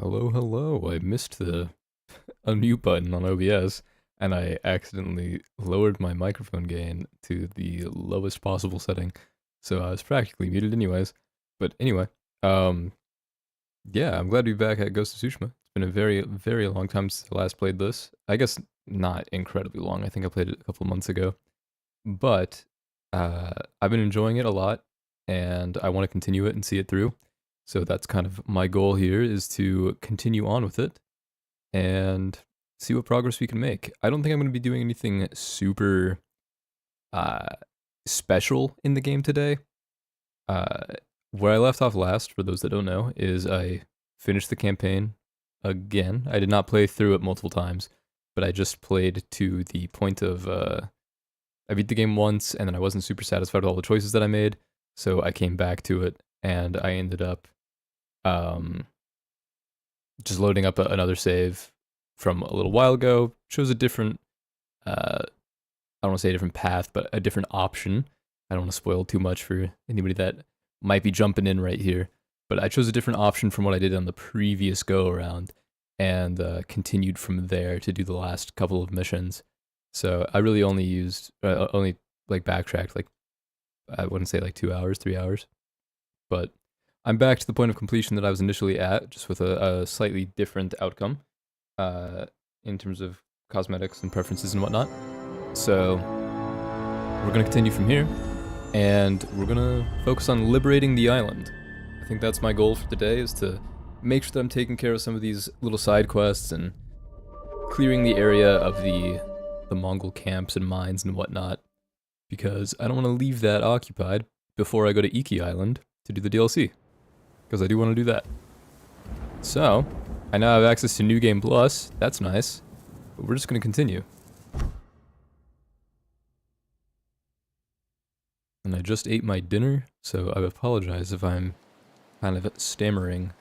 Hello, hello. I missed the unmute button on OBS and I accidentally lowered my microphone gain to the lowest possible setting. So I was practically muted anyways. But anyway, um yeah, I'm glad to be back at Ghost of Tsushima. It's been a very, very long time since I last played this. I guess not incredibly long. I think I played it a couple of months ago. But I've been enjoying it a lot and I want to continue it and see it through. So that's kind of my goal here is to continue on with it and see what progress we can make. I don't think I'm going to be doing anything super uh, special in the game today. Uh, where I left off last, for those that don't know, is I finished the campaign again. I did not play through it multiple times, but I just played to the point of I beat the game once, and then I wasn't super satisfied with all the choices that I made, so I came back to it, and I ended up um, just loading up another save from a little while ago. Shows a different, I don't want to say a different path, but a different option. I don't want to spoil too much for anybody that might be jumping in right here. But I chose a different option from what I did on the previous go around, and continued from there to do the last couple of missions. So I really only used, only like backtracked like I wouldn't say like 2 hours, 3 hours, but I'm back to the point of completion that I was initially at, just with a slightly different outcome in terms of cosmetics and preferences and whatnot. So we're gonna continue from here, and we're gonna focus on liberating the island. I think that's my goal for today, is to make sure that I'm taking care of some of these little side quests and clearing the area of the Mongol camps and mines and whatnot, because I don't want to leave that occupied before I go to Iki Island to do the DLC, because I do want to do that. So, I now have access to New Game Plus, that's nice, but we're just going to continue. And I just ate my dinner, so I apologize if I'm kind of stammering.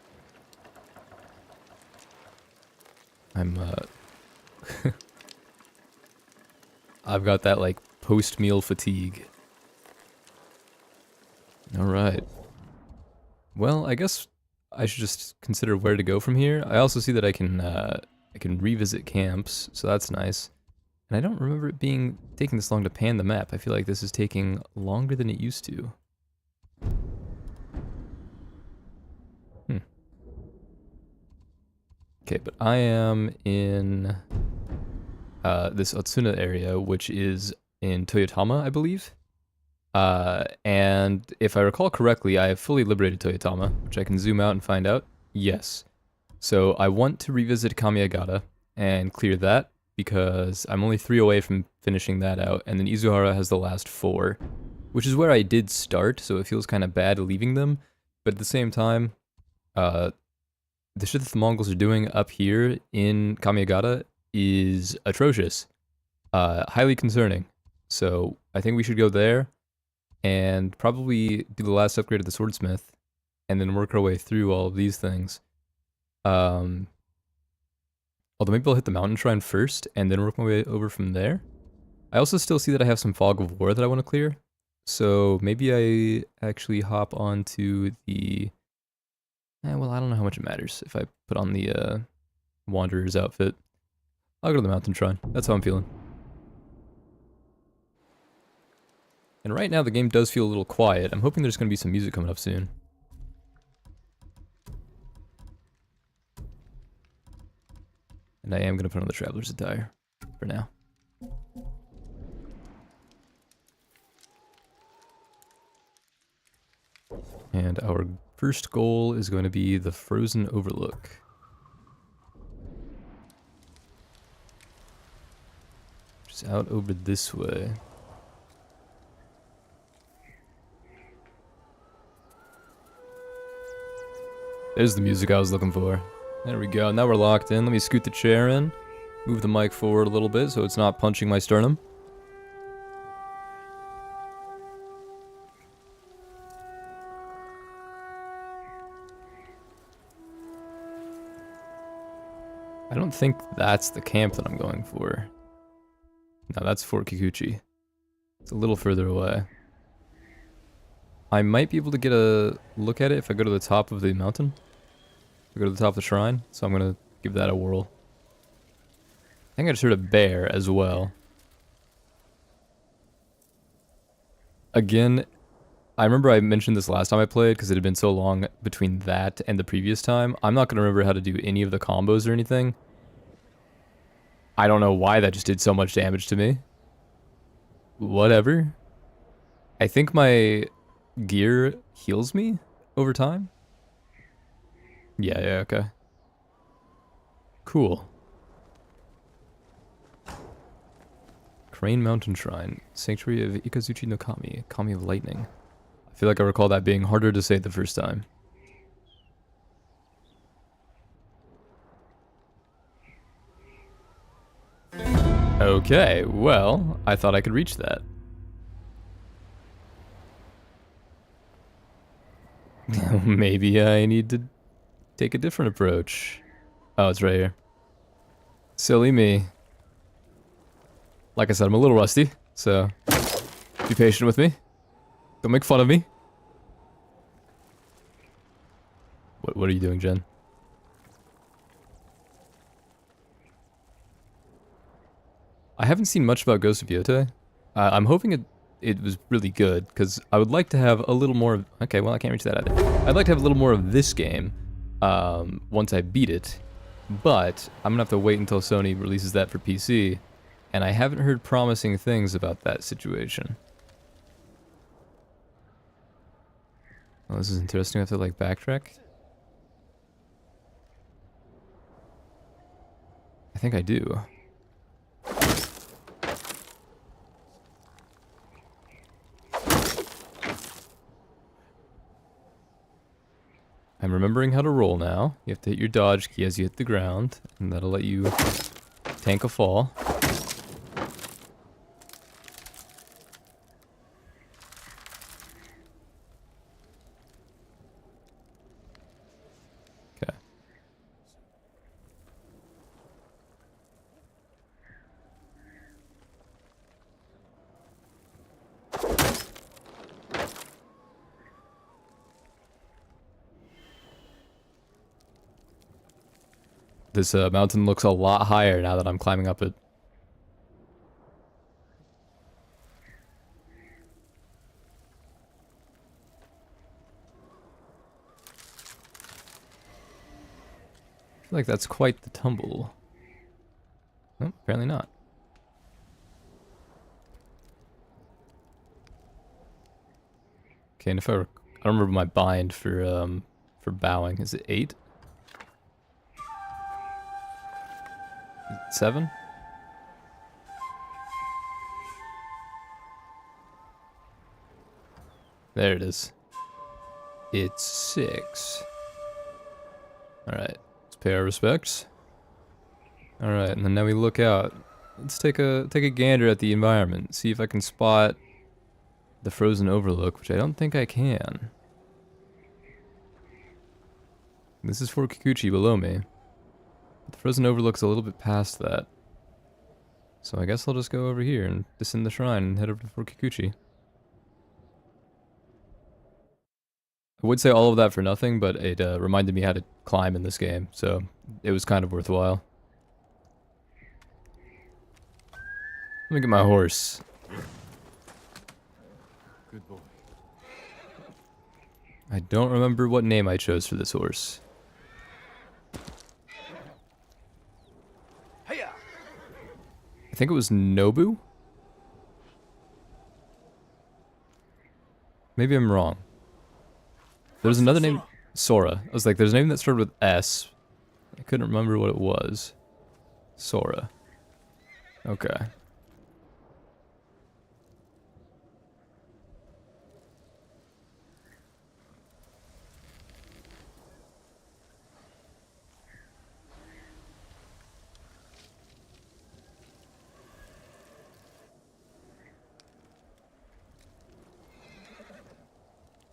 I've got that, like, post-meal fatigue. Alright. Well, I guess I should just consider where to go from here. I also see that I can revisit camps, so that's nice. And I don't remember it taking this long to pan the map. I feel like this is taking longer than it used to. Okay, but I am in this Otsuna area, which is in Toyotama, I believe. And if I recall correctly, I have fully liberated Toyotama, which I can zoom out and find out. Yes. So I want to revisit Kamiagata and clear that, because I'm only 3 away from finishing that out, and then Izuhara has the last 4, which is where I did start, so it feels kind of bad leaving them, but at the same time, the shit that the Mongols are doing up here in Kamiagata is atrocious. Highly concerning. So I think we should go there and probably do the last upgrade of the swordsmith and then work our way through all of these things. Although maybe I'll hit the mountain shrine first and then work my way over from there. I also still see that I have some fog of war that I want to clear. So maybe I actually hop onto the... well, I don't know how much it matters if I put on the Wanderer's outfit. I'll go to the mountain shrine. That's how I'm feeling. And right now the game does feel a little quiet. I'm hoping there's going to be some music coming up soon. And I am going to put on the Traveler's Attire for now. And our first goal is going to be the Frozen Overlook. Just out over this way. There's the music I was looking for. There we go. Now we're locked in. Let me scoot the chair in. Move the mic forward a little bit so it's not punching my sternum. I don't think that's the camp that I'm going for. No, that's Fort Kikuchi. It's a little further away. I might be able to get a look at it if I go to the top of the mountain. to go to the top of the shrine, so I'm gonna give that a whirl. I think I just heard a bear as well. Again, I remember I mentioned this last time I played because it had been so long between that and the previous time. I'm not gonna remember how to do any of the combos or anything. I don't know why that just did so much damage to me. Whatever. I think my gear heals me over time. Yeah, okay. Cool. Crane Mountain Shrine. Sanctuary of Ikazuchi no Kami. Kami of Lightning. I feel like I recall that being harder to say the first time. Okay, well, I thought I could reach that. Maybe I need to take a different approach. Oh, it's right here. Silly me. Like I said, I'm a little rusty, so be patient with me. Don't make fun of me. What are you doing, Jen? I haven't seen much about Ghost of Yotei. I'm hoping it was really good, because I would like to have a little more of... Okay, well, I can't reach that either. I'd like to have a little more of this game once I beat it, but I'm going to have to wait until Sony releases that for PC, and I haven't heard promising things about that situation. Oh, this is interesting. I have to, like, backtrack? I think I do. I'm remembering how to roll now. You have to hit your dodge key as you hit the ground, and that'll let you tank a fall. Okay. This mountain looks a lot higher now that I'm climbing up it. I feel like that's quite the tumble. Oh, apparently not. Okay, and if I don't remember my bind for bowing. Is it 8? 7? There it is. It's 6. Alright, let's pay our respects. Alright, and then now we look out. Let's take a gander at the environment. See if I can spot the frozen overlook, which I don't think I can. This is Fort Kikuchi below me. But the frozen overlook's a little bit past that. So I guess I'll just go over here and descend the shrine and head over to Fort Kikuchi. I would say all of that for nothing, but it reminded me how to climb in this game, so it was kind of worthwhile. Let me get my horse. Good boy. I don't remember what name I chose for this horse. I think it was Nobu? Maybe I'm wrong. There's another name, Sora. I was like, there's a name that started with S. I couldn't remember what it was. Sora. Okay.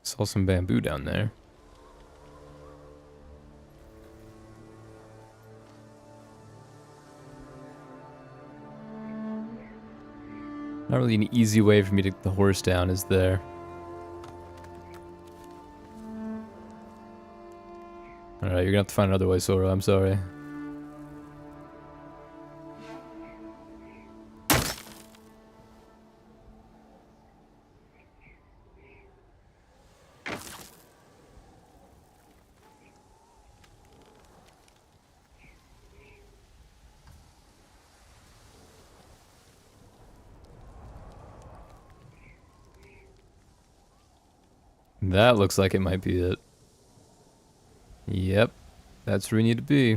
Saw some bamboo down there. Not really an easy way for me to get the horse down, is there? Alright, you're gonna have to find another way, Sora. I'm sorry. That looks like it might be it. Yep, that's where we need to be.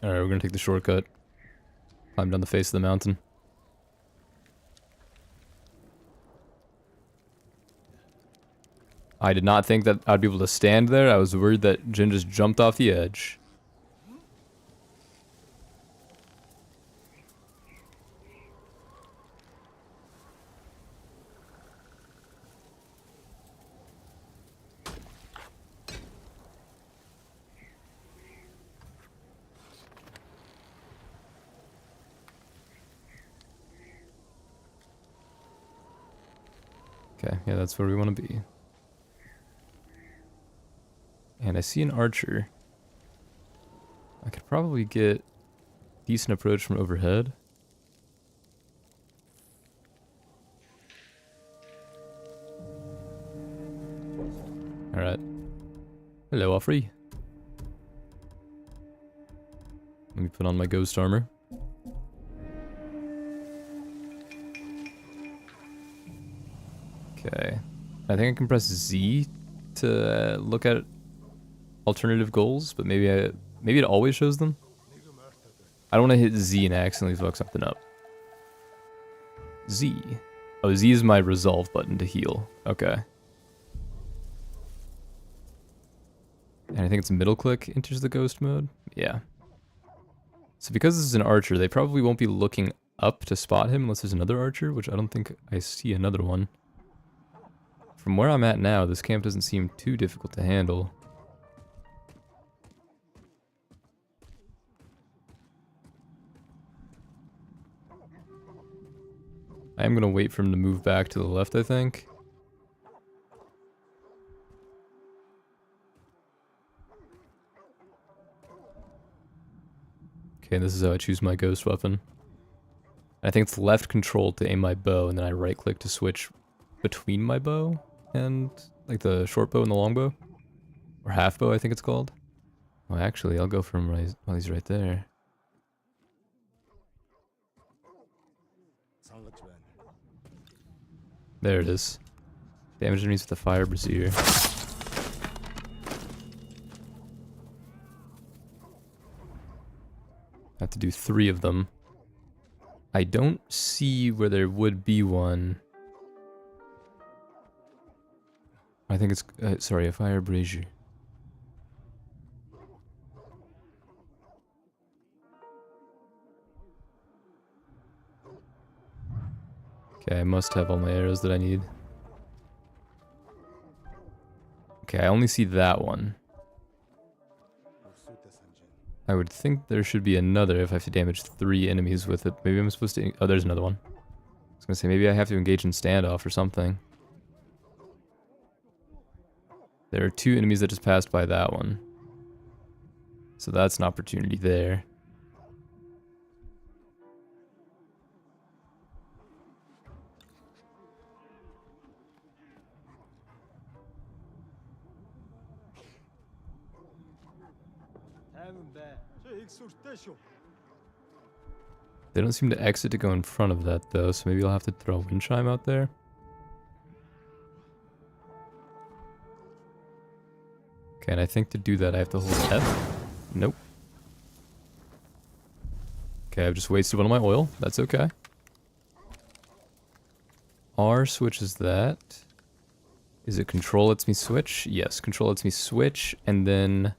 Alright, we're gonna take the shortcut. Climb down the face of the mountain. I did not think that I'd be able to stand there. I was worried that Jin just jumped off the edge. Okay, yeah, that's where we want to be. And I see an archer. I could probably get decent approach from overhead. Alright. Hello, Offrey. Let me put on my ghost armor. Okay. I think I can press Z to look at alternative goals, but maybe it always shows them. I don't want to hit Z and accidentally fuck something up. Z. Oh, Z is my resolve button to heal. Okay. And I think it's middle click enters the ghost mode. Yeah. So because this is an archer, they probably won't be looking up to spot him unless there's another archer, which I don't think I see another one. From where I'm at now, this camp doesn't seem too difficult to handle. I am going to wait for him to move back to the left, I think. Okay, this is how I choose my ghost weapon. I think it's left control to aim my bow, and then I right click to switch between my bow and like the short bow and the long bow. Or half bow, I think it's called. Well, actually, I'll go for him while he's right there. There it is. Damage enemies with the fire brazier. I have to do 3 of them. I don't see where there would be one. I think it's, sorry, a fire brazier. Okay, I must have all my arrows that I need. Okay, I only see that one. I would think there should be another if I have to damage 3 enemies with it. Maybe I'm supposed to... Oh, there's another one. I was gonna say, maybe I have to engage in standoff or something. There are 2 enemies that just passed by that one. So that's an opportunity there. They don't seem to exit to go in front of that though, so maybe I'll have to throw a wind chime out there. Okay, and I think to do that I have to hold F. Nope. Okay, I've just wasted one of my oil. That's okay. R switches that. Is it control lets me switch? Yes, control lets me switch, and then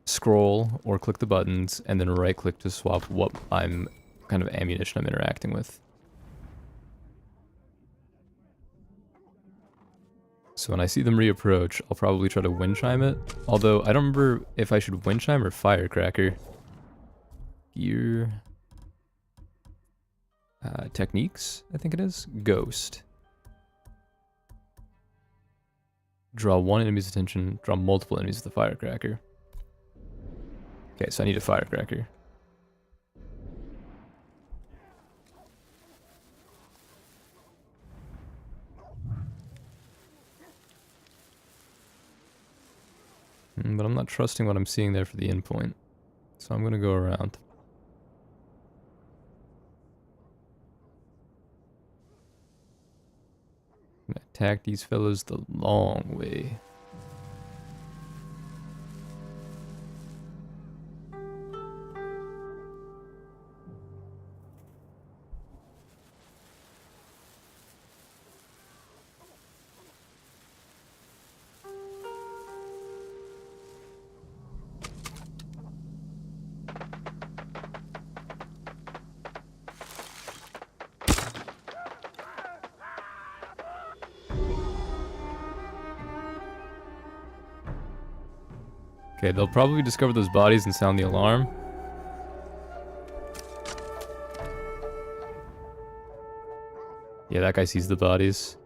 scroll or click the buttons, and then right click to swap what kind of ammunition I'm interacting with. So when I see them reapproach, I'll probably try to wind chime it. Although I don't remember if I should wind chime or firecracker. Gear. Techniques, I think it is. Ghost. Draw one enemy's attention. Draw multiple enemies with a firecracker. Okay, so I need a firecracker. But I'm not trusting what I'm seeing there for the endpoint. So I'm gonna go around. I'm gonna attack these fellas the long way. Okay, they'll probably discover those bodies and sound the alarm. Yeah, that guy sees the bodies.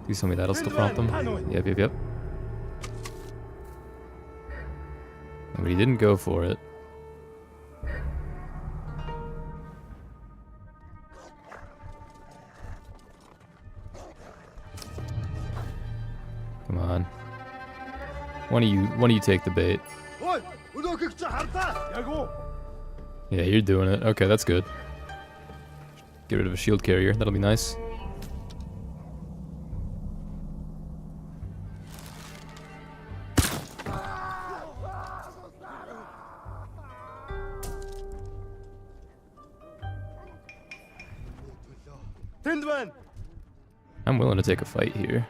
Please tell me that'll still prompt them. Yep. But he didn't go for it. Come on. One of you take the bait. Yeah, you're doing it. Okay, that's good. Get rid of a shield carrier. That'll be nice. I'm willing to take a fight here.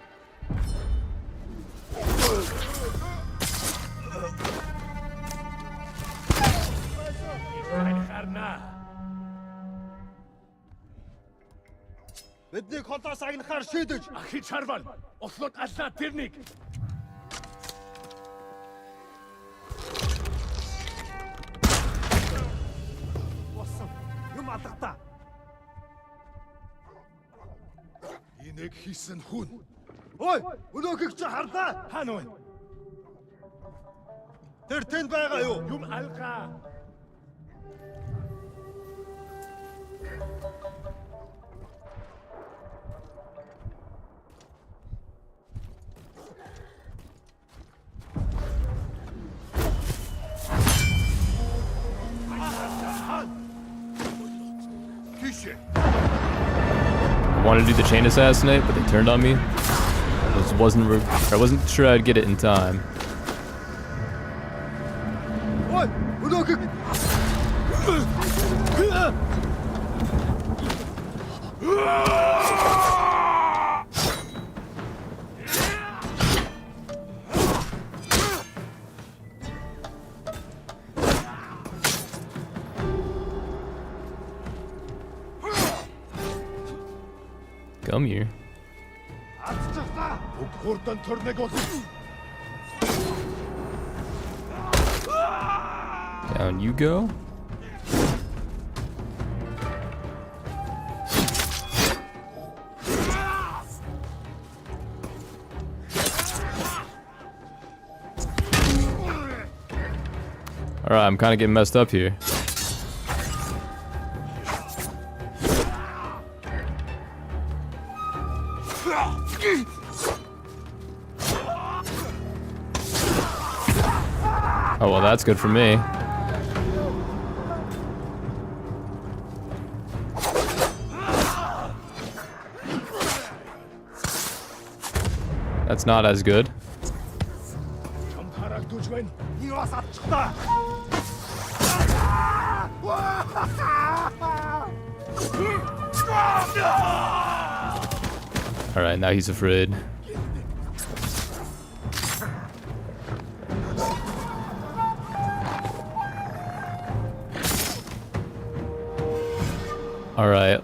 Хийсэн хүн. Ой, өнөөхийг чи харлаа. Хаана вэ? Тэр тэнд байгаа юу? Юм алгаа. Wanted to do the chain assassinate, but they turned on me. I wasn't sure I'd get it in time. Come here. Down you go. Alright, I'm kind of getting messed up here. Oh, well, that's good for me. That's not as good. Alright, now he's afraid. Alright,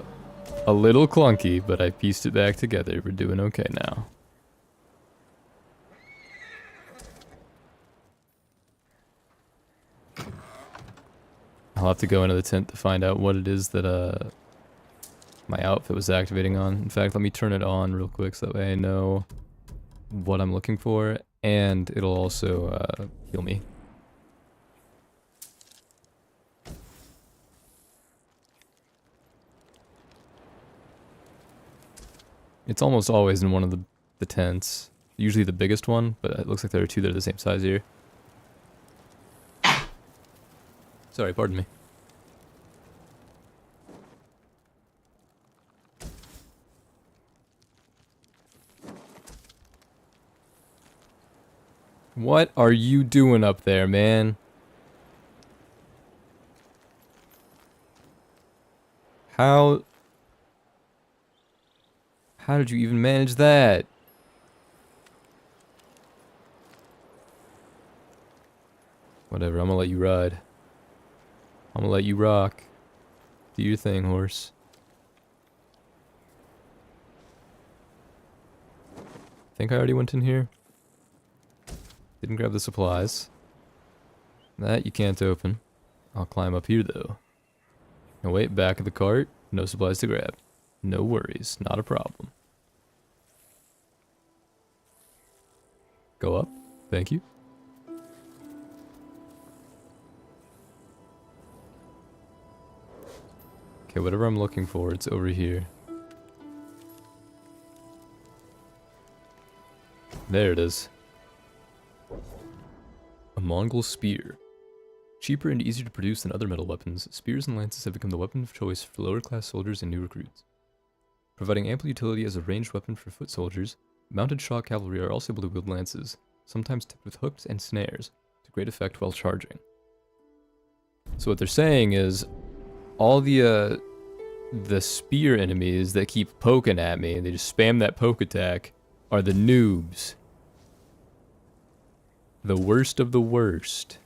a little clunky, but I pieced it back together. We're doing okay now. I'll have to go into the tent to find out what it is that my outfit was activating on. In fact, let me turn it on real quick so that way I know what I'm looking for, and it'll also heal me. It's almost always in one of the tents. Usually the biggest one, but it looks like there are two that are the same size here. Sorry, pardon me. What are you doing up there, man? How did you even manage that? Whatever, I'm gonna let you ride. I'm gonna let you rock. Do your thing, horse. Think I already went in here? Didn't grab the supplies. That you can't open. I'll climb up here though. No, wait, back of the cart. No supplies to grab. No worries, not a problem. Go up. Thank you. Okay, whatever I'm looking for, it's over here. There it is. A Mongol spear. Cheaper and easier to produce than other metal weapons, spears and lances have become the weapon of choice for lower class soldiers and new recruits. Providing ample utility as a ranged weapon for foot soldiers, mounted shock cavalry are also able to wield lances, sometimes tipped with hooks and snares, to great effect while charging. So what they're saying is, all the spear enemies that keep poking at me, they just spam that poke attack, are the noobs. The worst of the worst.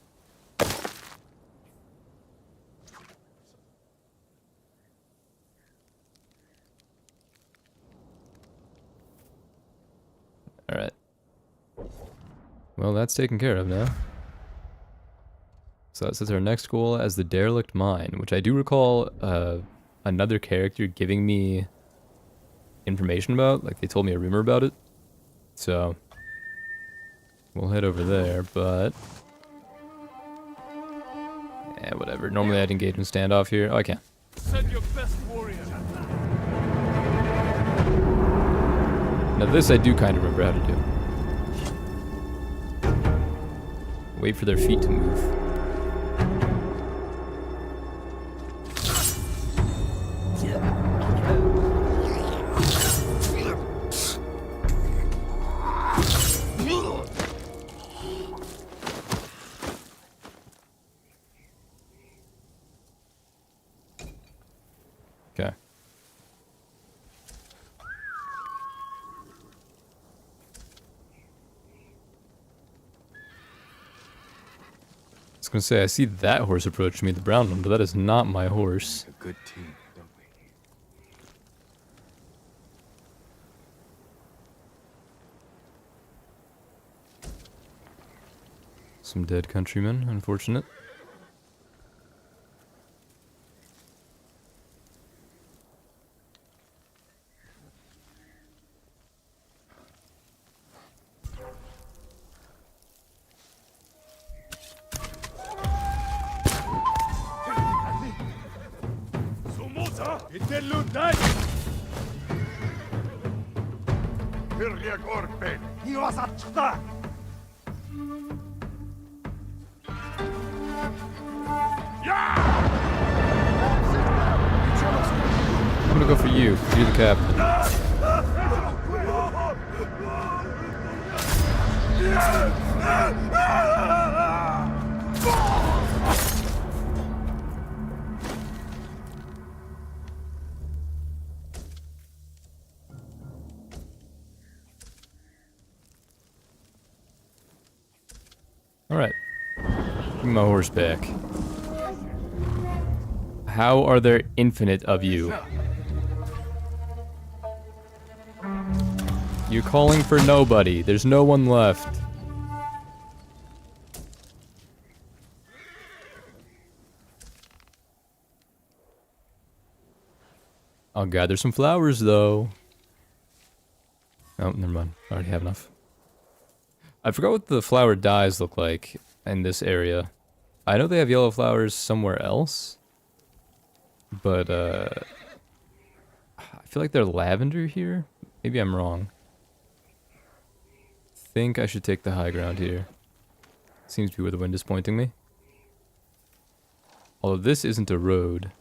Alright. Well, that's taken care of now. So that sets our next goal as the derelict mine, which I do recall another character giving me information about. Like, they told me a rumor about it. So we'll head over there, but yeah, whatever. Normally I'd engage in standoff here. Oh, I can. Send your best warrior. Now this I do kind of remember how to do. Wait for their feet to move. Okay. I was gonna say, I see that horse approach me, the brown one, but that is not my horse. A good team, don't we? Some dead countrymen, unfortunate. I'm gonna go for you. You're the captain. Alright. Give me my horse back. How are there infinite of you? You're calling for nobody. There's no one left. I'll gather some flowers, though. Oh, never mind. I already have enough. I forgot what the flower dyes look like in this area. I know they have yellow flowers somewhere else. But, I feel like they're lavender here. Maybe I'm wrong. Think I should take the high ground here. Seems to be where the wind is pointing me. Although this isn't a road.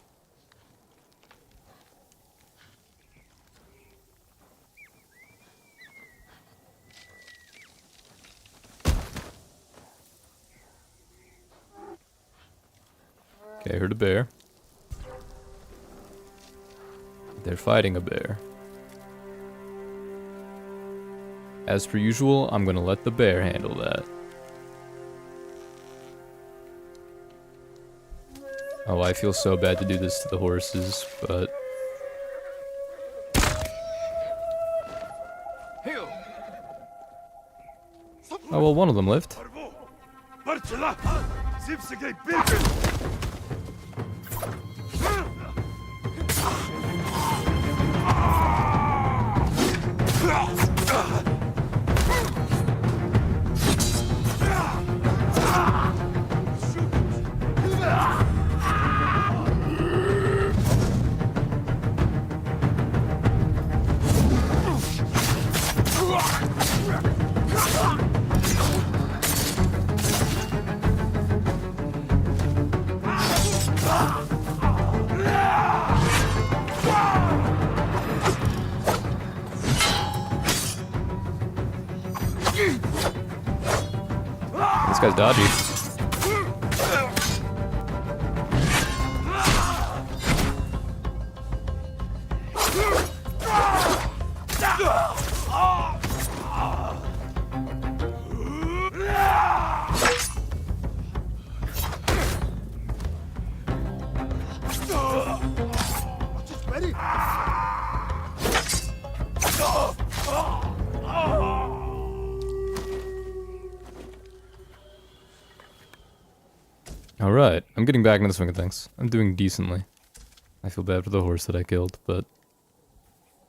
Okay, I heard a bear. They're fighting a bear. As per usual, I'm gonna let the bear handle that. Oh, I feel so bad to do this to the horses, but... Oh, well, one of them lived. This guy's dodgy. Alright, I'm getting back into the swing of things. I'm doing decently. I feel bad for the horse that I killed, but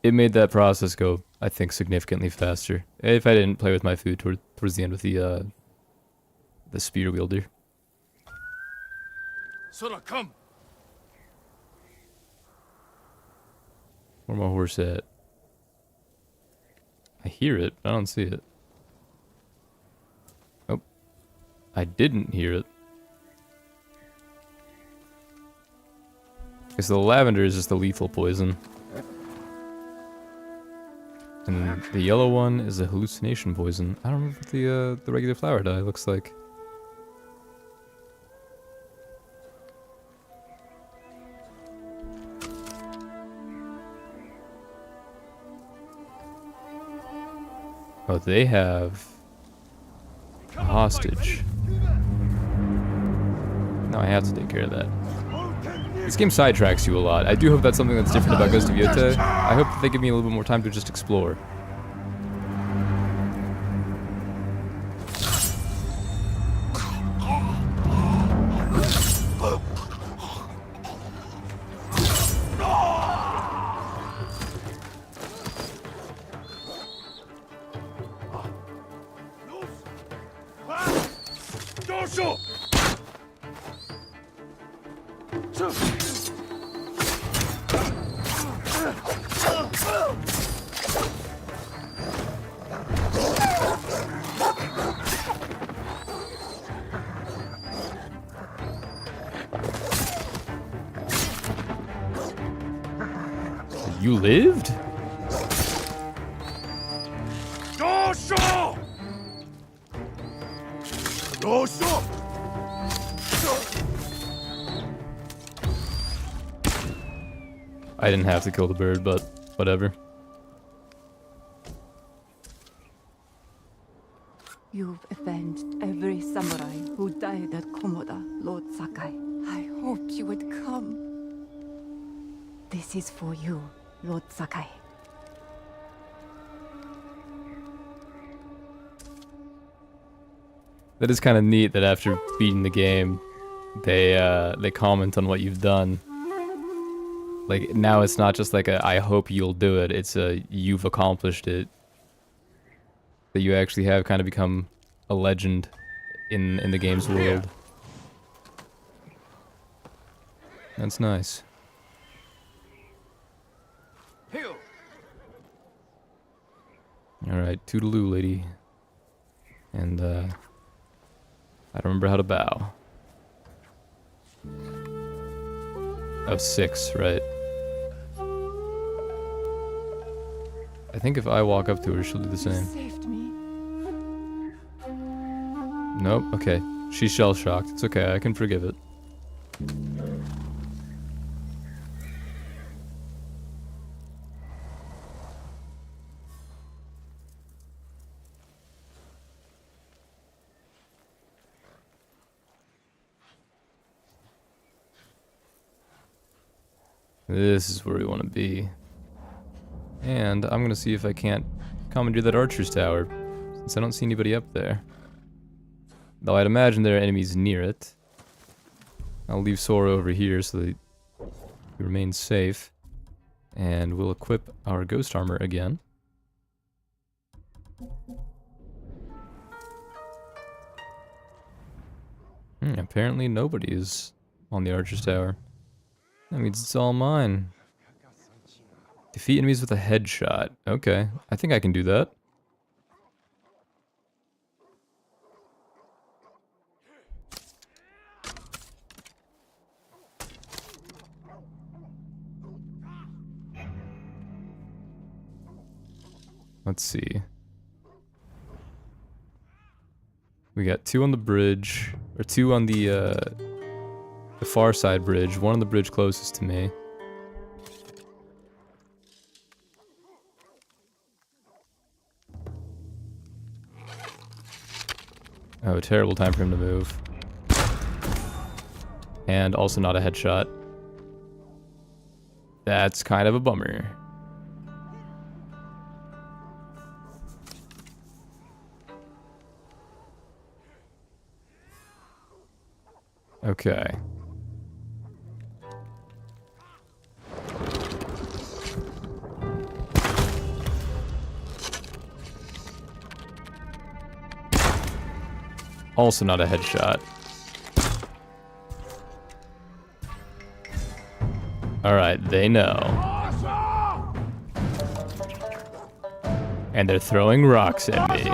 it made that process go, I think, significantly faster. If I didn't play with my food towards the end with the spear wielder. Sora, come. Where my horse at? I hear it, but I don't see it. Oh. I didn't hear it. Because the lavender is just the lethal poison. And the yellow one is a hallucination poison. I don't remember what the regular flower dye looks like. Oh, they have a hostage. No, I have to take care of that. This game sidetracks you a lot. I do hope that's something that's different about Ghost of Yota. I hope that they give me a little bit more time to just explore. You lived? I didn't have to kill the bird, but whatever. You've avenged every samurai who died at Komoda, Lord Sakai. I hoped you would come. This is for you, Lord Sakai. That is kind of neat that after beating the game, they comment on what you've done. Like, now it's not just like a I hope you'll do it, it's a you've accomplished it. That you actually have kind of become a legend in the game's world. That's nice. Alright, toodaloo, lady. And, I don't remember how to bow. Oh, 6, right. I think if I walk up to her, she'll do the same. Saved me. Nope, okay. She's shell-shocked. It's okay, I can forgive it. This is where we want to be. And I'm gonna see if I can't commandeer that archer's tower, since I don't see anybody up there. Though I'd imagine there are enemies near it. I'll leave Sora over here so that he remains safe. And we'll equip our ghost armor again. Apparently nobody is on the archer's tower. That means it's all mine. Defeat enemies with a headshot. Okay, I think I can do that. Let's see. We got 2 on the bridge, or 2 on the far side bridge, 1 on the bridge closest to me. Oh, terrible time for him to move. And also not a headshot. That's kind of a bummer. Okay. Also not a headshot. Alright, they know. And they're throwing rocks at me.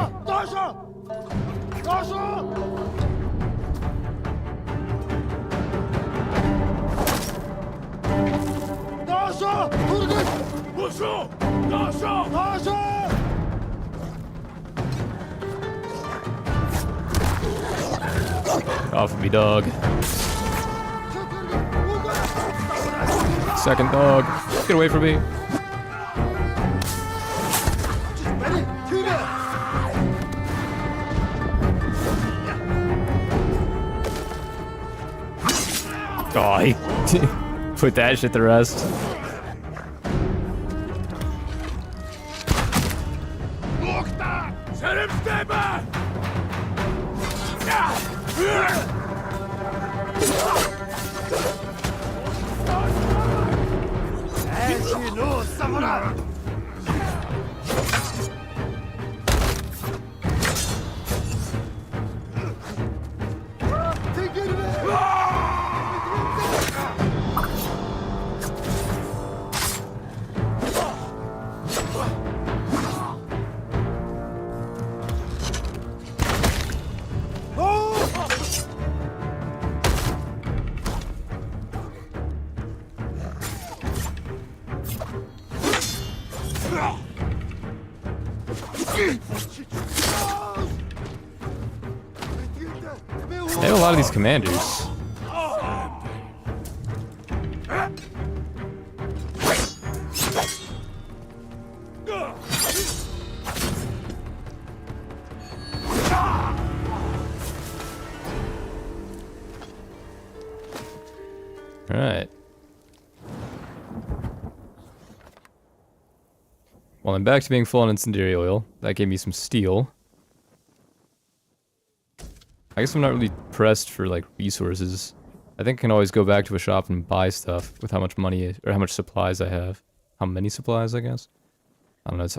Off of me, dog. Second dog. Get away from me. Oh, he put that shit to rest. They have a lot of these commanders. Alright. Well, I'm back to being full on incendiary oil. That gave me some steel. I guess I'm not really pressed for, like, resources I think I can always go back to a shop and buy stuff with how much money or how much supplies I have. How many supplies, I guess. I don't know. It's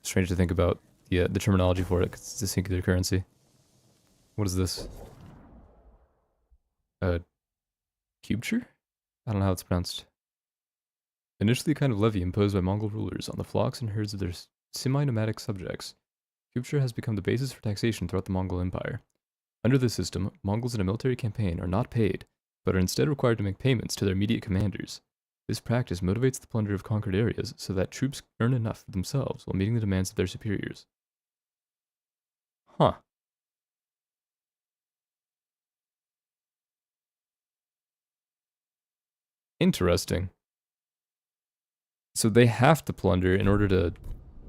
strange to think about the terminology for it because it's a singular currency. What is this? Cubture? I don't know how it's pronounced. Initially a kind of levy imposed by Mongol rulers on the flocks and herds of their semi-nomadic subjects, Cubture has become the basis for taxation throughout the Mongol Empire. Under this system, Mongols in a military campaign are not paid, but are instead required to make payments to their immediate commanders. This practice motivates the plunder of conquered areas so that troops earn enough for themselves while meeting the demands of their superiors. Huh. Interesting. So they have to plunder in order to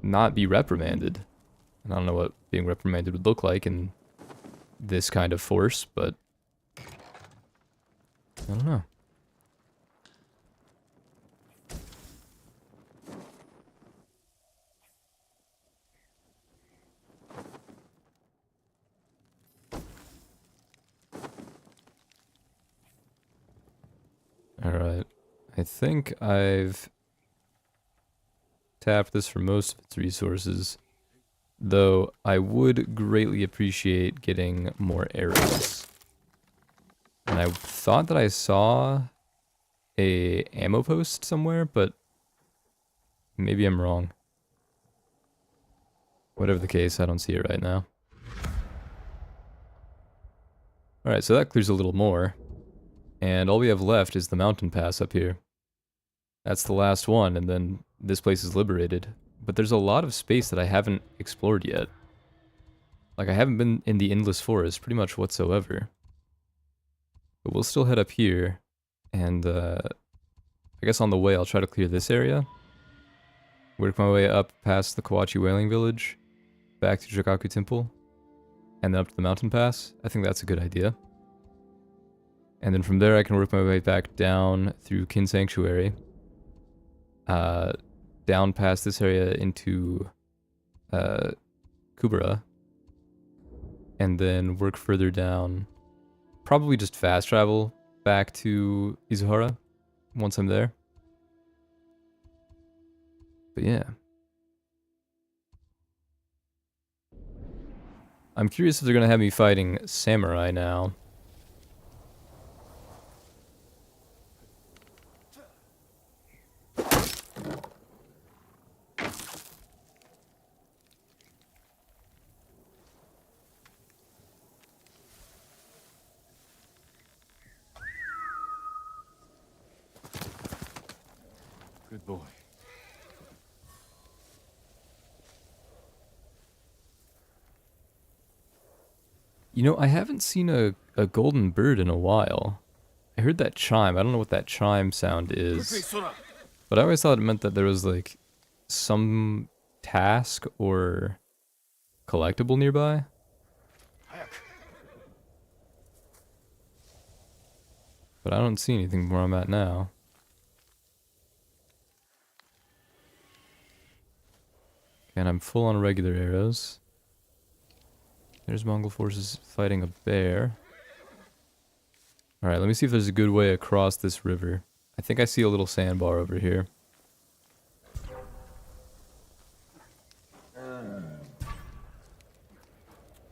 not be reprimanded. And I don't know what being reprimanded would look like in this kind of force, but I don't know. Alright. I think I've tapped this for most of its resources, though I would greatly appreciate getting more arrows. And I thought that I saw a ammo post somewhere, but maybe I'm wrong. Whatever the case, I don't see it right now. Alright, so that clears a little more. And all we have left is the mountain pass up here. That's the last one, and then this place is liberated. But there's a lot of space that I haven't explored yet. Like, I haven't been in the Endless Forest pretty much whatsoever. But we'll still head up here, and I guess on the way I'll try to clear this area. Work my way up past the Kawachi Whaling Village, back to Jogaku Temple, and then up to the mountain pass. I think that's a good idea. And then from there I can work my way back down through Kin Sanctuary, down past this area into Kubara, and then work further down, probably just fast travel back to Izuhara once I'm there. But yeah. I'm curious if they're gonna have me fighting samurai now. Good boy. You know, I haven't seen a golden bird in a while. I heard that chime. I don't know what that chime sound is. But I always thought it meant that there was, like, some task or collectible nearby. But I don't see anything where I'm at now. And I'm full on regular arrows. There's Mongol forces fighting a bear. Alright, let me see if there's a good way across this river. I think I see a little sandbar over here.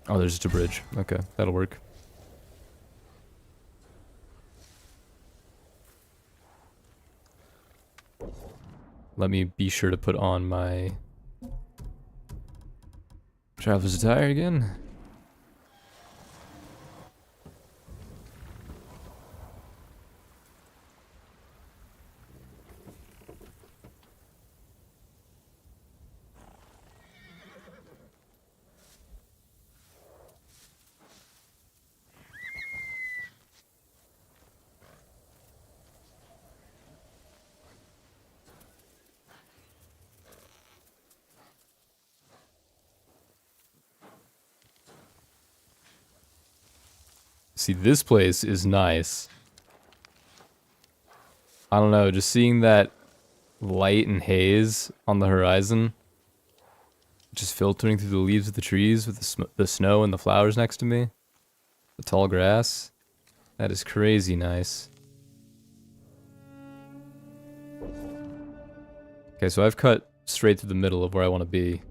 Oh, there's just a bridge. Okay, that'll work. Let me be sure to put on my traveler's attire again. See, this place is nice. I don't know, just seeing that light and haze on the horizon, just filtering through the leaves of the trees with the snow and the flowers next to me, the tall grass. That is crazy nice. Okay, so I've cut straight through the middle of where I want to be.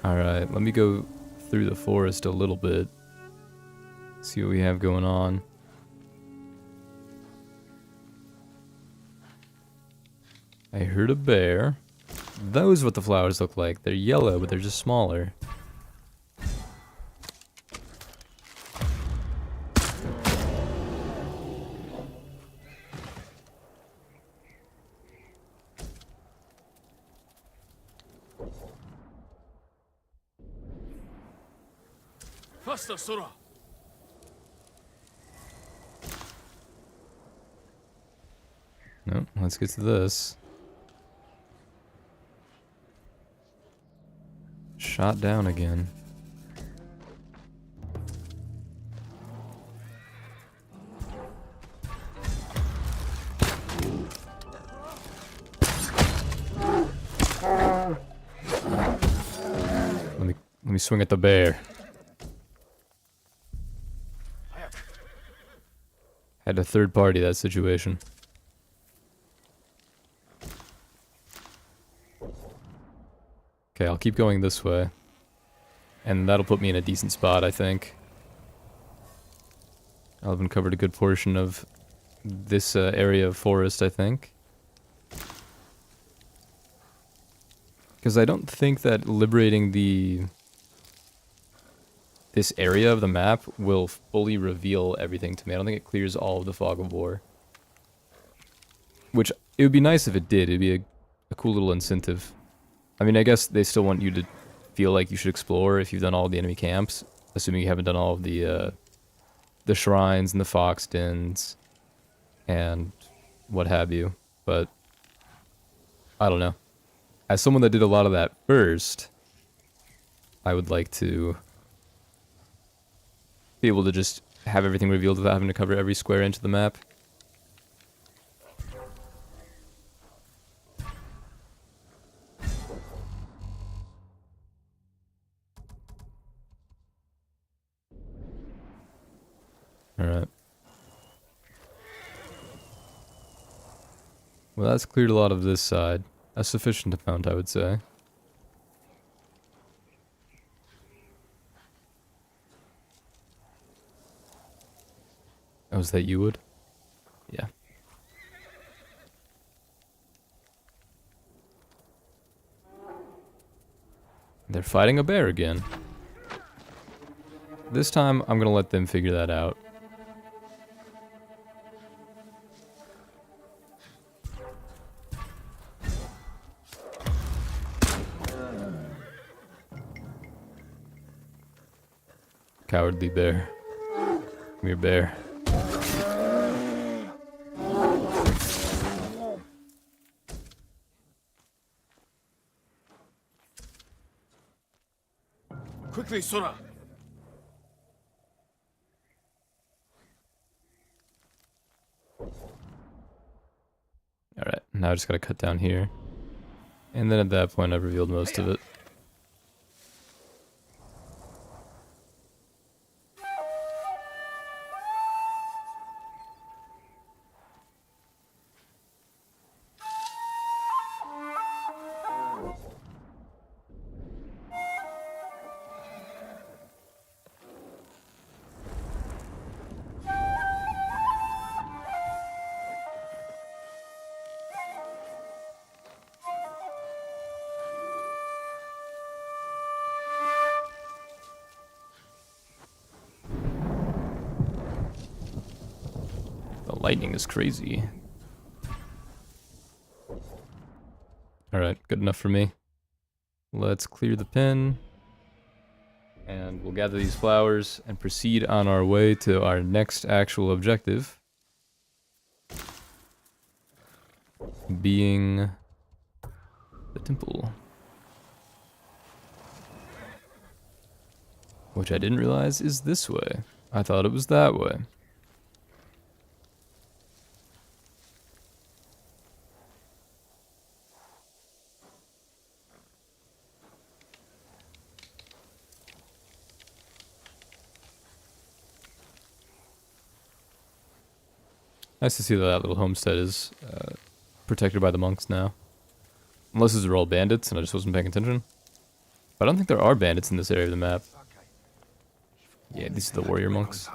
Alright, let me go through the forest a little bit. See what we have going on. I heard a bear. Those what the flowers look like. They're yellow, but they're just smaller. Faster, Sora. No, let's get to this. Shot down again. Let me swing at the bear. Had a third party that situation. Okay, I'll keep going this way. And that'll put me in a decent spot, I think. I'll have covered a good portion of this area of forest, I think. Because I don't think that liberating this area of the map will fully reveal everything to me. I don't think it clears all of the Fog of War. Which, it would be nice if it did. It'd be a cool little incentive. I mean, I guess they still want you to feel like you should explore if you've done all the enemy camps. Assuming you haven't done all of the shrines and the fox dens. And what have you. But, I don't know. As someone that did a lot of that first, I would like to be able to just have everything revealed without having to cover every square inch of the map. Alright. Well, that's cleared a lot of this side. A sufficient amount, I would say. Oh, is that you would? Yeah. They're fighting a bear again. This time, I'm gonna let them figure that out. Cowardly bear. Come here, bear. Quickly, Sora. Alright, now I just gotta cut down here. And then at that point, I've revealed most of it. The lightning is crazy. Alright, good enough for me. Let's clear the pin. And we'll gather these flowers and proceed on our way to our next actual objective. Being the temple. Which I didn't realize is this way. I thought it was that way. Nice to see that that little homestead is protected by the monks now. Unless these are all bandits and I just wasn't paying attention. But I don't think there are bandits in this area of the map. Yeah, these are the warrior monks.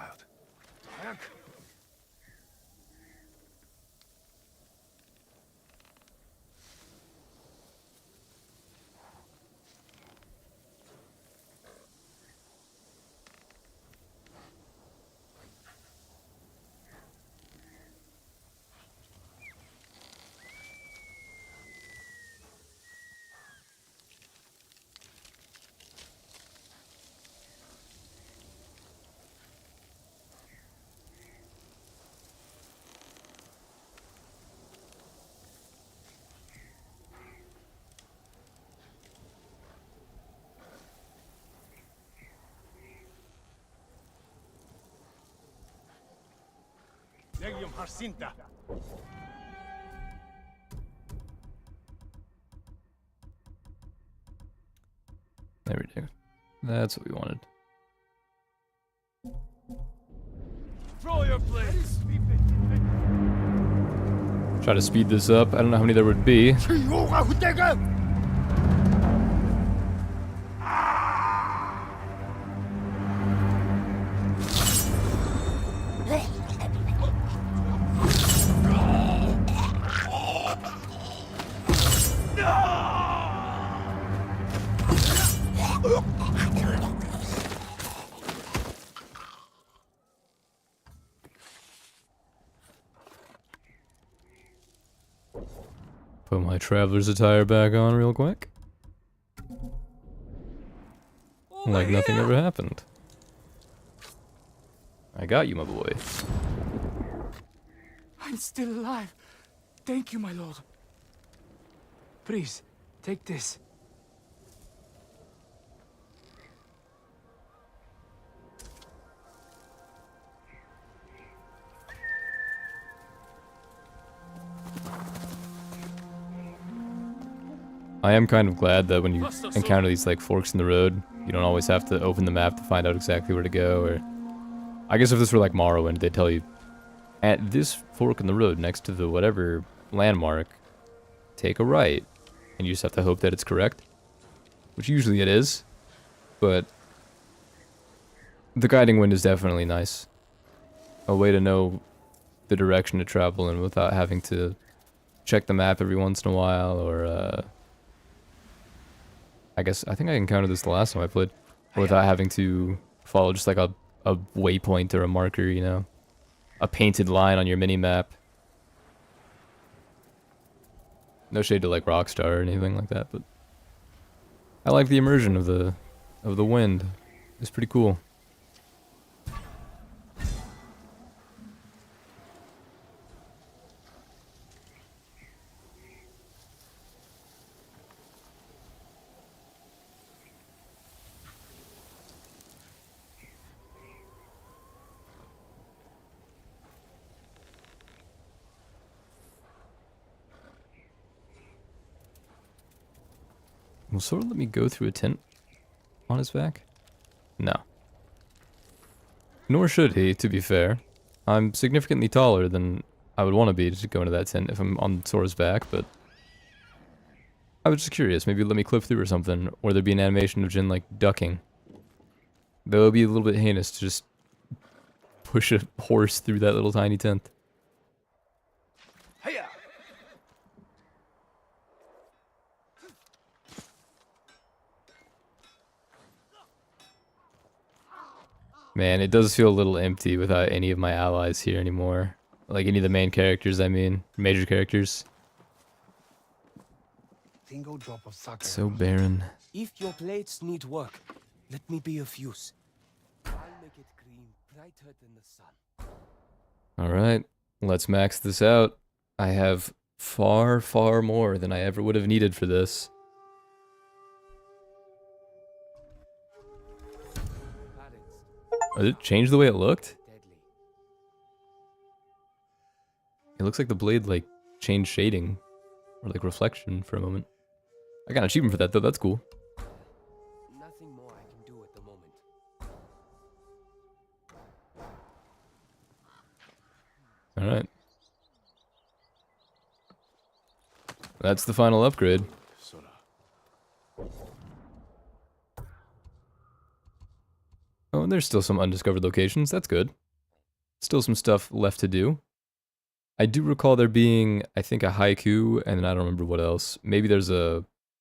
Legium Harsinta. There we go. That's what we wanted. Throw your blades. Try to speed this up. I don't know how many there would be. Put my traveler's attire back on real quick. Like nothing ever happened. I got you, my boy. I'm still alive. Thank you, my lord. Please, take this. I am kind of glad that when you encounter these like forks in the road, you don't always have to open the map to find out exactly where to go, or... I guess if this were like Morrowind, they'd tell you, at this fork in the road next to the whatever landmark, take a right. And you just have to hope that it's correct. Which usually it is. But the guiding wind is definitely nice. A way to know the direction to travel in without having to check the map every once in a while, or I think I encountered this the last time I played, without having to follow just like a waypoint or a marker, you know? A painted line on your mini-map. No shade to like Rockstar or anything like that, but I like the immersion of the wind. It's pretty cool. Will Sora let me go through a tent on his back? No. Nor should he, to be fair. I'm significantly taller than I would want to be to go into that tent if I'm on Sora's back, but... I was just curious, maybe let me clip through or something, or there'd be an animation of Jin, like, ducking. Though it would be a little bit heinous to just push a horse through that little tiny tent. Hiya! Man, it does feel a little empty without any of my allies here anymore. Like any of the main characters, I mean. Major characters. Single drop of sake. So barren. If your plates need work, let me be of use. I'll make it green, brighter than the sun. Alright, let's max this out. I have far, far more than I ever would have needed for this. Did it change the way it looked? Deadly. It looks like the blade, like, changed shading. Or, like, reflection for a moment. I got an achievement for that, though. That's cool. Nothing more I can do at the moment. Alright. That's the final upgrade. Oh, and there's still some undiscovered locations. That's good. Still some stuff left to do. I do recall there being, I think, a haiku, and I don't remember what else. Maybe there's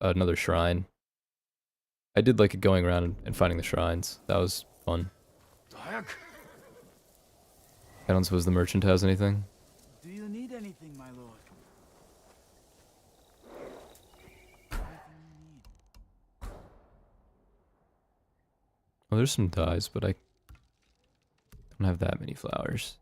another shrine. I did like it going around and finding the shrines. That was fun. I don't suppose the merchant has anything. Do you need anything, my lord? Oh, there's some dyes, but I don't have that many flowers.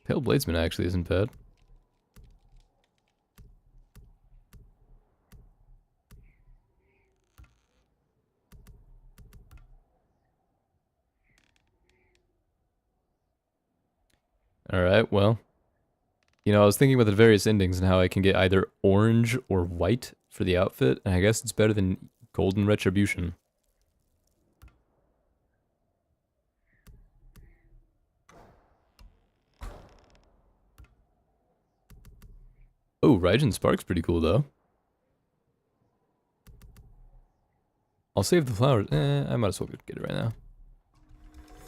Pale Bladesman actually isn't bad. Alright, well. You know, I was thinking about the various endings and how I can get either orange or white for the outfit, and I guess it's better than golden retribution. Oh, Raijin Spark's pretty cool, though. I'll save the flowers. I might as well get it right now.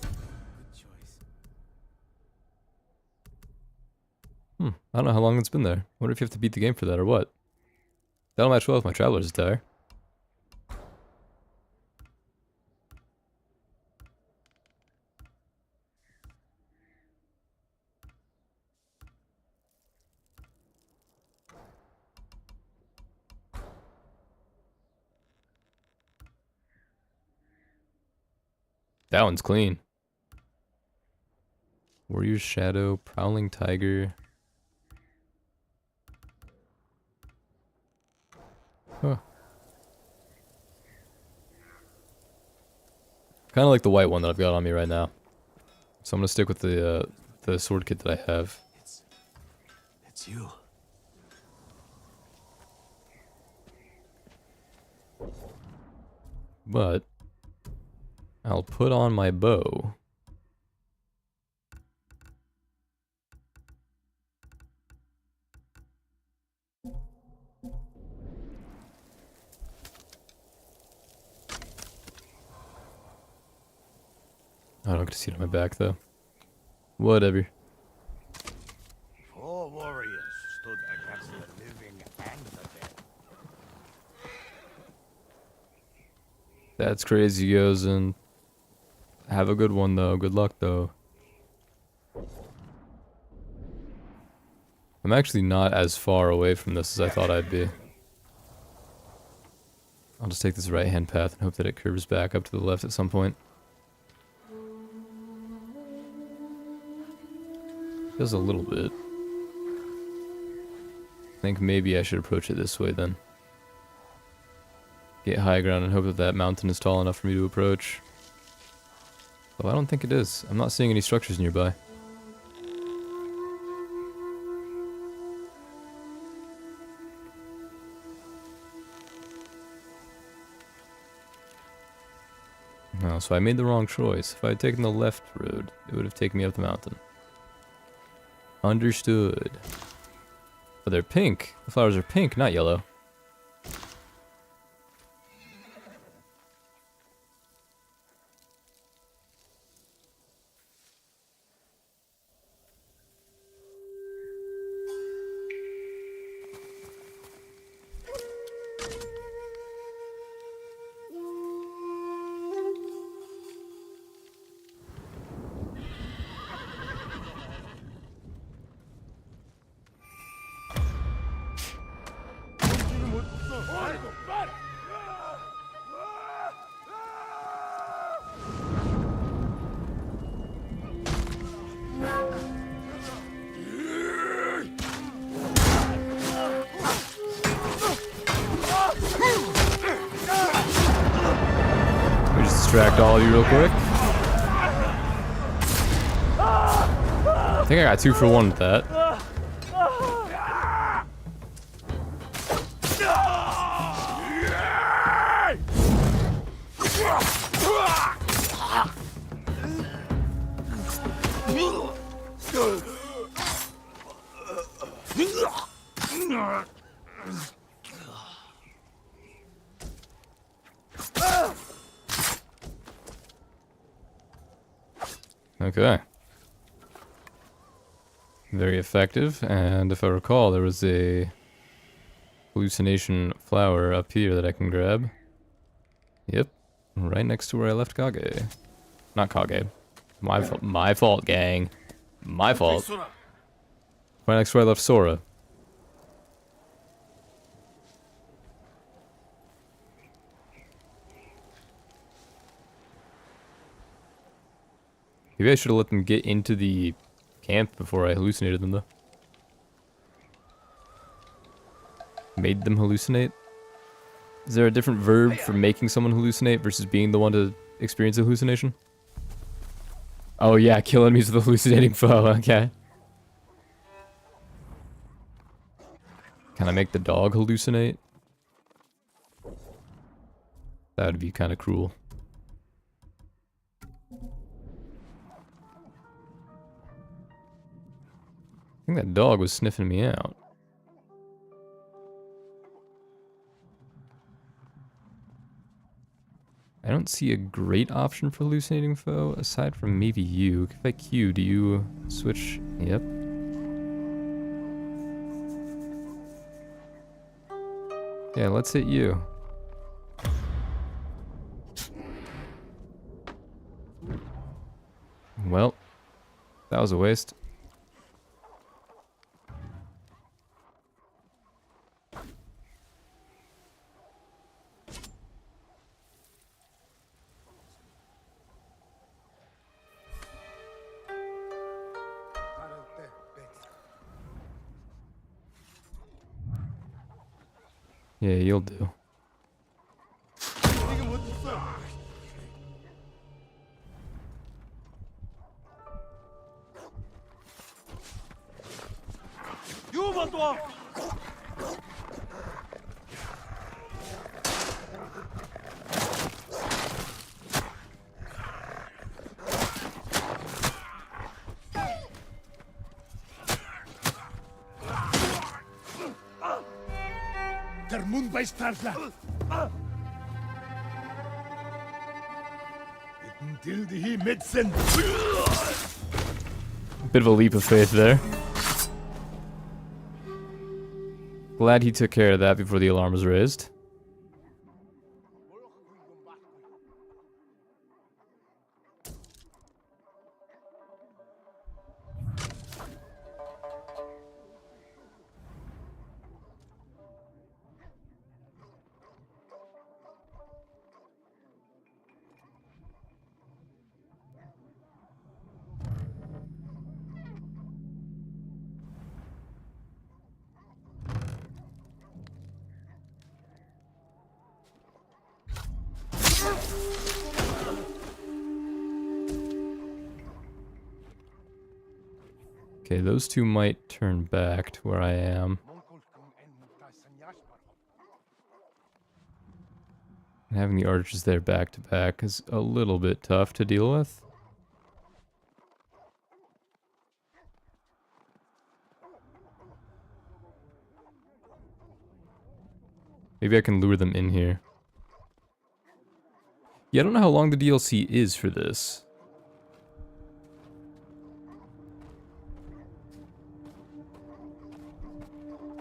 Good choice. I don't know how long it's been there. I wonder if you have to beat the game for that or what. That'll match well with my traveler's attire. That one's clean. Warrior's Shadow, Prowling Tiger. Huh. Kind of like the white one that I've got on me right now. So I'm gonna stick with the sword kit that I have. It's you. But I'll put on my bow. I don't get to see it on my back though. Whatever. 4 warriors stood against the living and the dead. That's crazy, Yozen. Have a good one though. Good luck though. I'm actually not as far away from this as I thought I'd be. I'll just take this right hand path and hope that it curves back up to the left at some point. Does a little bit. I think maybe I should approach it this way then. Get high ground and hope that that mountain is tall enough for me to approach. Though I don't think it is. I'm not seeing any structures nearby. No, so I made the wrong choice. If I had taken the left road, it would have taken me up the mountain. Understood. But they're pink. The flowers are pink, not yellow. Let me just distract all of you real quick. I think I got 2 for 1 with that. Okay. Very effective, and if I recall, there was a hallucination flower up here that I can grab. Yep, right next to where I left Kage. Not Kage. My fault, gang. My fault. Right next to where I left Sora. Maybe I should have let them get into the camp before I hallucinated them, though. Made them hallucinate? Is there a different verb for making someone hallucinate versus being the one to experience a hallucination? Oh yeah, kill enemies with a hallucinating foe, okay. Can I make the dog hallucinate? That would be kind of cruel. I think that dog was sniffing me out. I don't see a great option for hallucinating foe, aside from maybe you. If I Q, do you switch? Yep. Yeah, let's hit you. Well, that was a waste. Yeah, you'll do. Der mun bij startla. Until the medicine. Bit of a leap of faith there. Glad he took care of that before the alarm was raised. Okay, those two might turn back to where I am. And having the archers there back to back is a little bit tough to deal with. Maybe I can lure them in here. Yeah, I don't know how long the DLC is for this.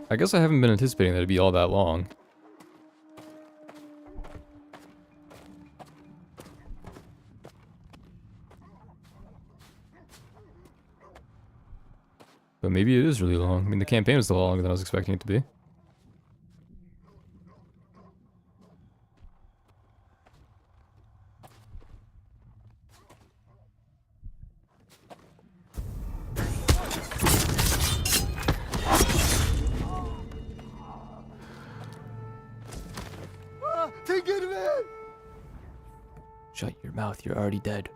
I guess I haven't been anticipating that it'd be all that long. But maybe it is really long. I mean, the campaign was a lot longer than I was expecting it to be. Take it away. Shut your mouth, you're already dead.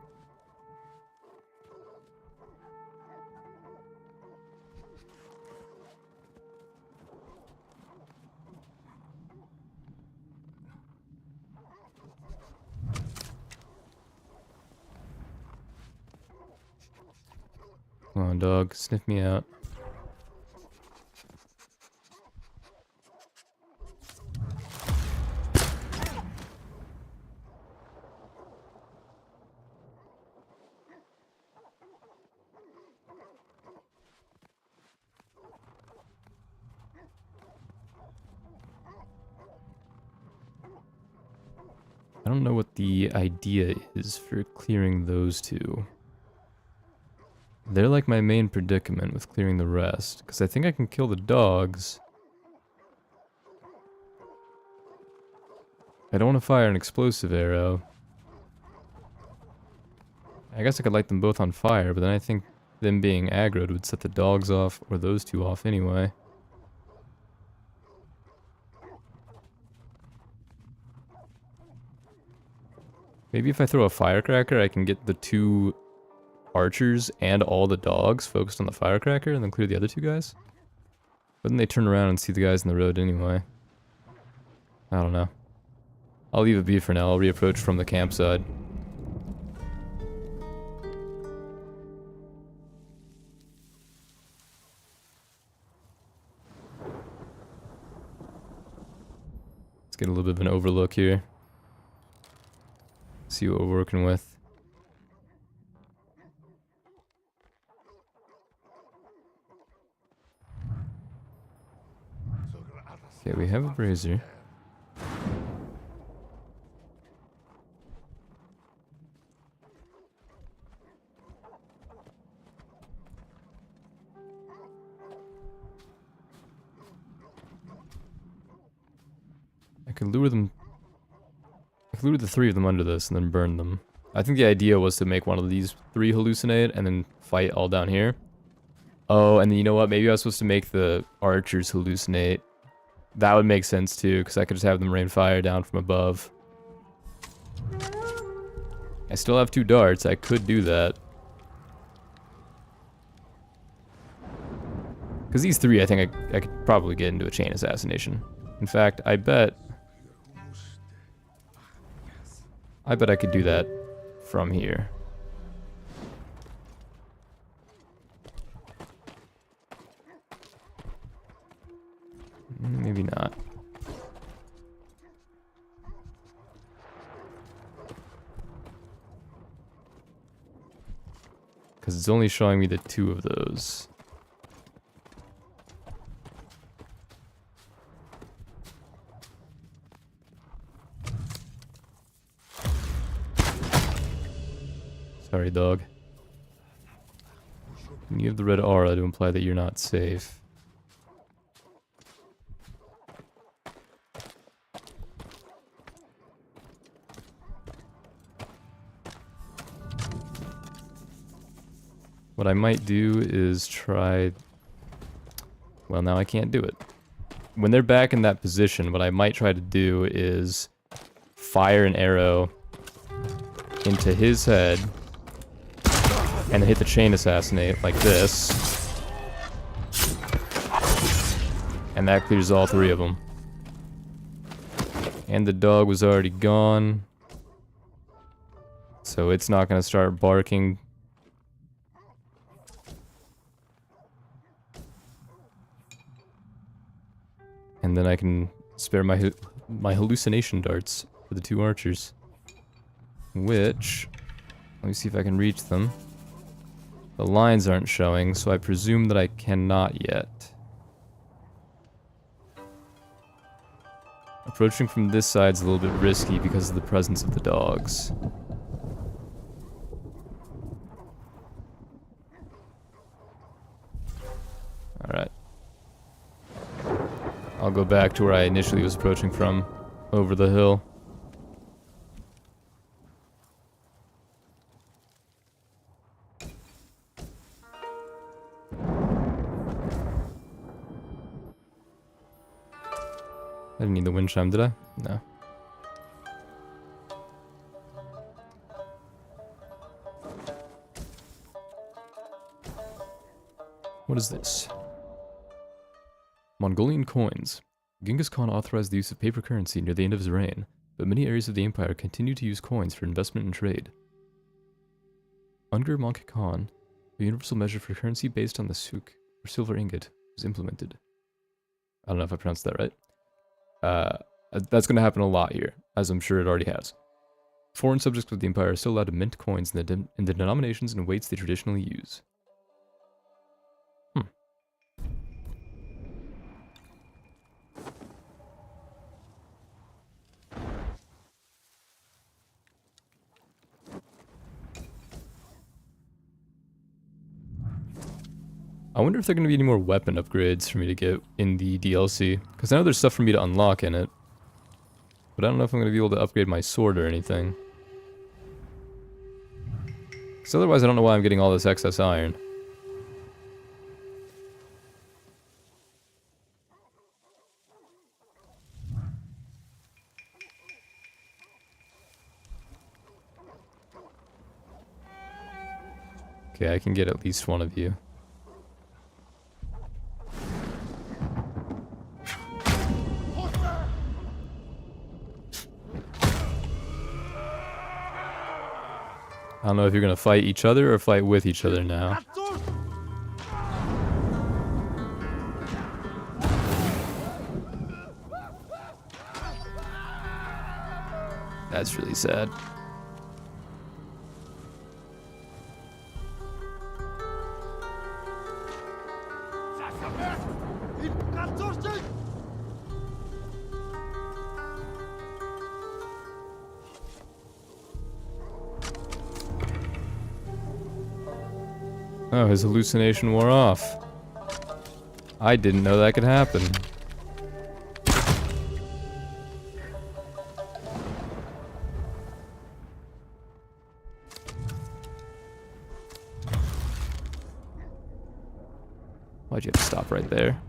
Come on, dog. Sniff me out. I don't know what the idea is for clearing those two. They're like my main predicament with clearing the rest, because I think I can kill the dogs. I don't want to fire an explosive arrow. I guess I could light them both on fire, but then I think them being aggroed would set the dogs off, or those two off anyway. Maybe if I throw a firecracker, I can get the two archers and all the dogs focused on the firecracker and then clear the other two guys? But then they turn around and see the guys in the road anyway. I don't know. I'll leave it be for now. I'll reapproach from the campsite. Let's get a little bit of an overlook here. See what we're working with. Okay, we have a brazier. I could lure them. I could lure the three of them under this and then burn them. I think the idea was to make one of these three hallucinate and then fight all down here. Oh, and then you know what? Maybe I was supposed to make the archers hallucinate. That would make sense too, because I could just have them rain fire down from above. I still have 2 darts. I could do that. Because these 3, I think I could probably get into a chain assassination. In fact, I bet I could do that from here. Maybe not. Because it's only showing me the 2 of those. Sorry, dog. You have the red aura to imply that you're not safe. What I might do is try... Well, now I can't do it. When they're back in that position, what I might try to do is fire an arrow into his head and then hit the chain assassinate like this. And that clears all 3 of them. And the dog was already gone. So it's not going to start barking. And then I can spare my hallucination darts for the 2 archers. Which, let me see if I can reach them. The lines aren't showing, so I presume that I cannot yet. Approaching from this side's a little bit risky because of the presence of the dogs. Alright. I'll go back to where I initially was approaching from, over the hill. I didn't need the wind chime, did I? No. What is this? Mongolian coins. Genghis Khan authorized the use of paper currency near the end of his reign, but many areas of the empire continue to use coins for investment and trade. Unger Monk Khan A universal measure for currency based on the souk, or silver ingot, was implemented. I don't know if I pronounced that right. That's going to happen a lot here, as I'm sure it already has. Foreign subjects of the Empire are still allowed to mint coins in the denominations and weights they traditionally use. I wonder if there are going to be any more weapon upgrades for me to get in the DLC. Because I know there's stuff for me to unlock in it. But I don't know if I'm going to be able to upgrade my sword or anything. Because otherwise I don't know why I'm getting all this excess iron. Okay, I can get at least one of you. I don't know if you're gonna fight each other or fight with each other now. That's really sad. Oh, his hallucination wore off. I didn't know that could happen. Why'd you have to stop right there?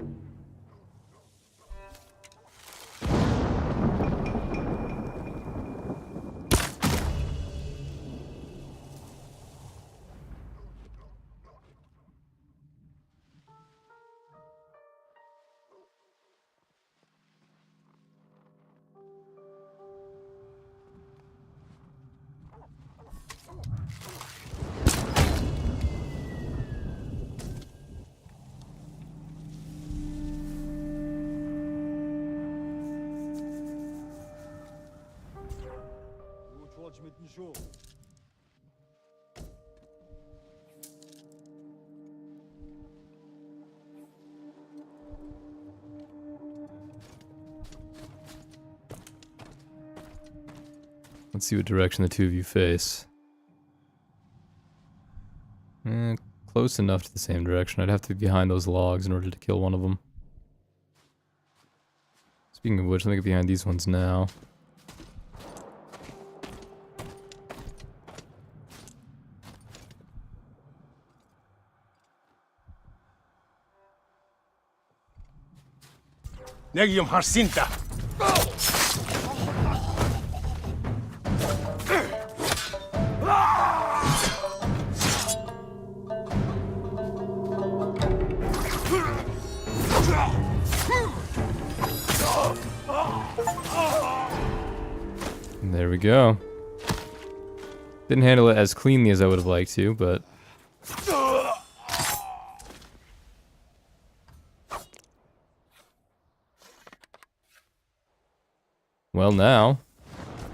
Let's see what direction the two of you face. Close enough to the same direction. I'd have to be behind those logs in order to kill one of them. Speaking of which, let me get behind these ones now. Negium Harsinta. There we go. Didn't handle it as cleanly as I would have liked to, but... Well, now,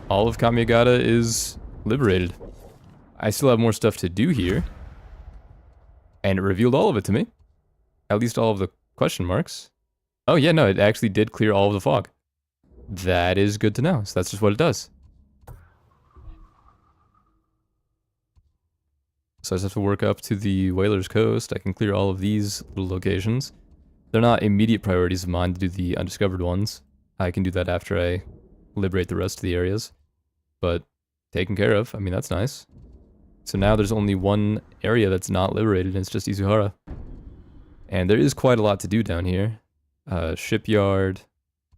all of Kamiagata is liberated. I still have more stuff to do here. And it revealed all of it to me. At least all of the question marks. Oh yeah, no, it actually did clear all of the fog. That is good to know, so that's just what it does. So I just have to work up to the Whaler's Coast. I can clear all of these little locations. They're not immediate priorities of mine to do the undiscovered ones. I can do that after I liberate the rest of the areas. But taken care of, I mean, that's nice. So now there's only one area that's not liberated, and it's just Izuhara. And there is quite a lot to do down here. Shipyard,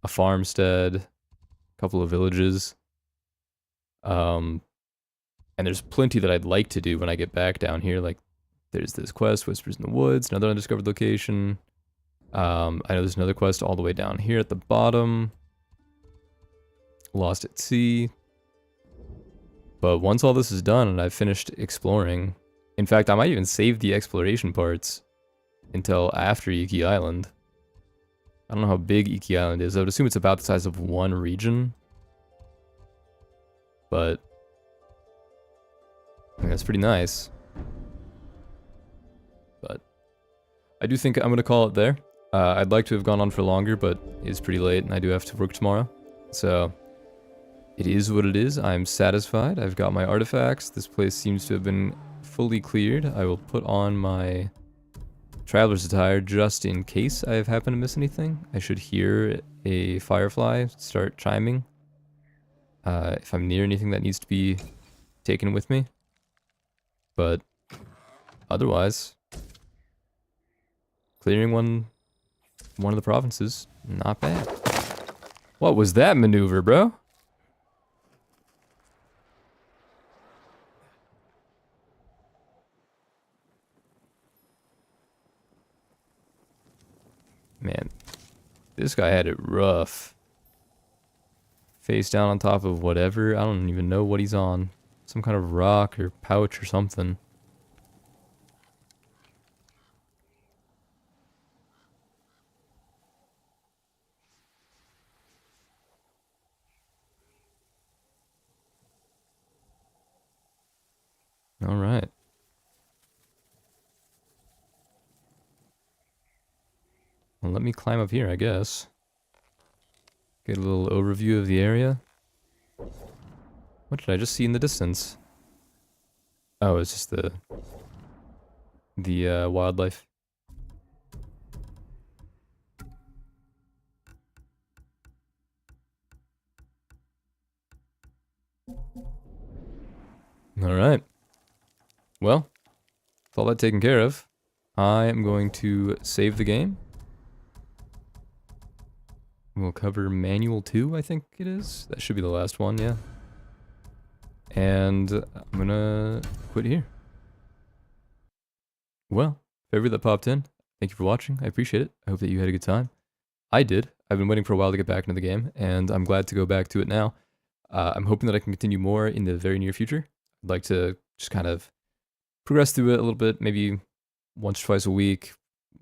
a farmstead, a couple of villages. And there's plenty that I'd like to do when I get back down here. Like, there's this quest, Whispers in the Woods, another undiscovered location. I know there's another quest all the way down here at the bottom. Lost at Sea. But once all this is done and I've finished exploring In fact, I might even save the exploration parts until after Iki Island. I don't know how big Iki Island is. I would assume it's about the size of one region. But I mean, that's pretty nice. But I do think I'm going to call it there. I'd like to have gone on for longer, but it's pretty late and I do have to work tomorrow. So it is what it is. I'm satisfied. I've got my artifacts. This place seems to have been fully cleared. I will put on my traveler's attire just in case I have happened to miss anything. I should hear a firefly start chiming. If I'm near anything that needs to be taken with me. But otherwise, clearing one of the provinces, not bad. What was that maneuver, bro? Man, this guy had it rough. Face down on top of whatever. I don't even know what he's on. Some kind of rock or pouch or something. All right. Well, let me climb up here, I guess. Get a little overview of the area. What did I just see in the distance? Oh, it's just the wildlife. All right. Well, with all that taken care of, I am going to save the game. We'll cover Manual 2, I think it is. That should be the last one, yeah. And I'm gonna quit here. Well, if everybody that popped in, thank you for watching. I appreciate it. I hope that you had a good time. I did. I've been waiting for a while to get back into the game, and I'm glad to go back to it now. I'm hoping that I can continue more in the very near future. I'd like to just kind of progress through it a little bit, maybe once or twice a week,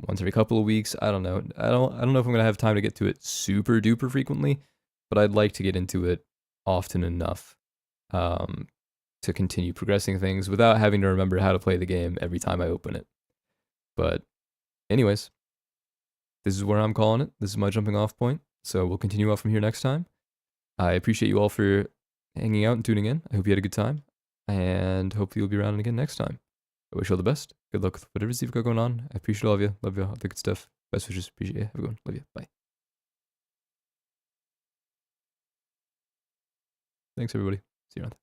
once every couple of weeks. I don't know. I don't know if I'm gonna have time to get to it super duper frequently, but I'd like to get into it often enough to continue progressing things without having to remember how to play the game every time I open it. But anyways, this is where I'm calling it. This is my jumping off point. So we'll continue on from here next time. I appreciate you all for hanging out and tuning in. I hope you had a good time, and hopefully you'll be around again next time. I wish you all the best. Good luck with whatever you've got going on. I appreciate all of you. Love you. All the good stuff. Best wishes. Appreciate you. Have a good one. Love you. Bye. Thanks, everybody. See you around.